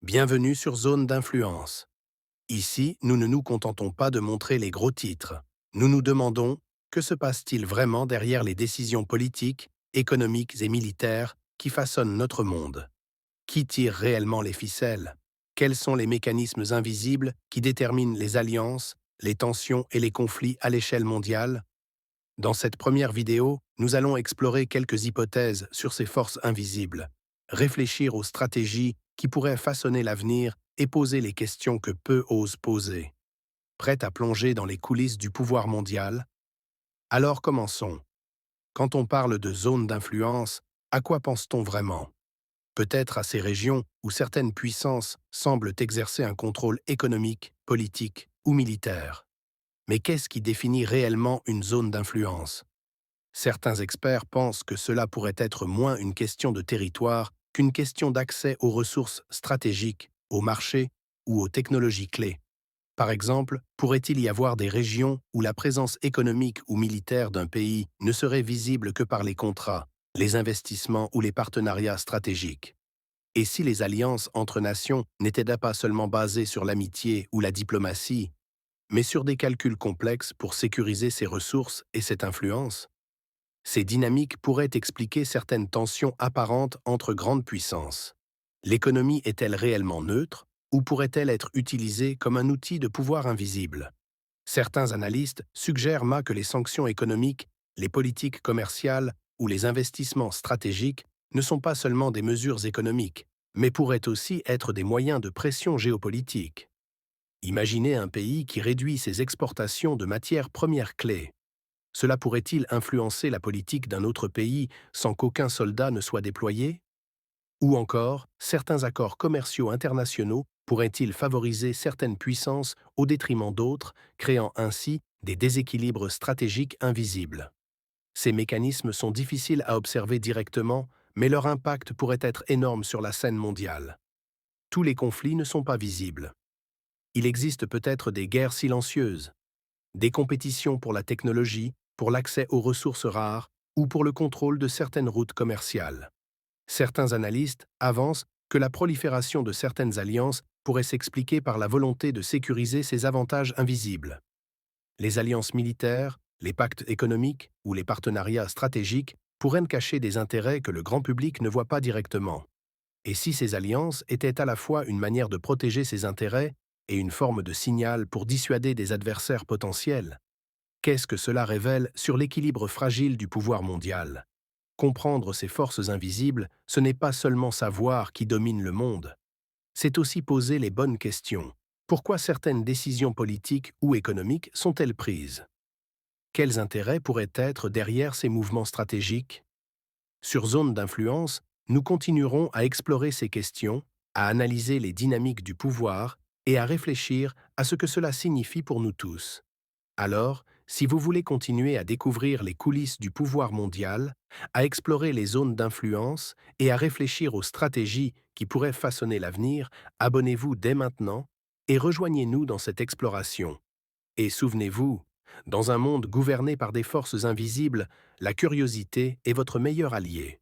Bienvenue sur Zone d'influence. Ici, nous ne nous contentons pas de montrer les gros titres. Nous nous demandons, que se passe-t-il vraiment derrière les décisions politiques, économiques et militaires qui façonnent notre monde? Qui tire réellement les ficelles? Quels sont les mécanismes invisibles qui déterminent les alliances, les tensions et les conflits à l'échelle mondiale? Dans cette première vidéo, nous allons explorer quelques hypothèses sur ces forces invisibles, réfléchir aux stratégies qui pourraient façonner l'avenir et poser les questions que peu osent poser. Prête à plonger dans les coulisses du pouvoir mondial? Alors commençons. Quand on parle de zone d'influence, à quoi pense-t-on vraiment? Peut-être à ces régions où certaines puissances semblent exercer un contrôle économique, politique ou militaire. Mais qu'est-ce qui définit réellement une zone d'influence? Certains experts pensent que cela pourrait être moins une question de territoire qu'une question d'accès aux ressources stratégiques, aux marchés ou aux technologies clés. Par exemple, pourrait-il y avoir des régions où la présence économique ou militaire d'un pays ne serait visible que par les contrats, les investissements ou les partenariats stratégiques? Et si les alliances entre nations n'étaient pas seulement basées sur l'amitié ou la diplomatie, mais sur des calculs complexes pour sécuriser ces ressources et cette influence? Ces dynamiques pourraient expliquer certaines tensions apparentes entre grandes puissances. L'économie est-elle réellement neutre ou pourrait-elle être utilisée comme un outil de pouvoir invisible? Certains analystes suggèrent que les sanctions économiques, les politiques commerciales ou les investissements stratégiques ne sont pas seulement des mesures économiques, mais pourraient aussi être des moyens de pression géopolitique. Imaginez un pays qui réduit ses exportations de matières premières clés. Cela pourrait-il influencer la politique d'un autre pays sans qu'aucun soldat ne soit déployé? Ou encore, certains accords commerciaux internationaux pourraient-ils favoriser certaines puissances au détriment d'autres, créant ainsi des déséquilibres stratégiques invisibles? Ces mécanismes sont difficiles à observer directement, mais leur impact pourrait être énorme sur la scène mondiale. Tous les conflits ne sont pas visibles. Il existe peut-être des guerres silencieuses, des compétitions pour la technologie, pour l'accès aux ressources rares ou pour le contrôle de certaines routes commerciales. Certains analystes avancent que la prolifération de certaines alliances pourrait s'expliquer par la volonté de sécuriser ces avantages invisibles. Les alliances militaires, les pactes économiques ou les partenariats stratégiques pourraient cacher des intérêts que le grand public ne voit pas directement. Et si ces alliances étaient à la fois une manière de protéger ses intérêts et une forme de signal pour dissuader des adversaires potentiels? Qu'est-ce que cela révèle sur l'équilibre fragile du pouvoir mondial? Comprendre ces forces invisibles, ce n'est pas seulement savoir qui domine le monde, c'est aussi poser les bonnes questions. Pourquoi certaines décisions politiques ou économiques sont-elles prises? Quels intérêts pourraient être derrière ces mouvements stratégiques? Sur Zone d'influence, nous continuerons à explorer ces questions, à analyser les dynamiques du pouvoir et à réfléchir à ce que cela signifie pour nous tous. Alors, si vous voulez continuer à découvrir les coulisses du pouvoir mondial, à explorer les zones d'influence et à réfléchir aux stratégies qui pourraient façonner l'avenir, abonnez-vous dès maintenant et rejoignez-nous dans cette exploration. Et souvenez-vous, dans un monde gouverné par des forces invisibles, la curiosité est votre meilleur allié.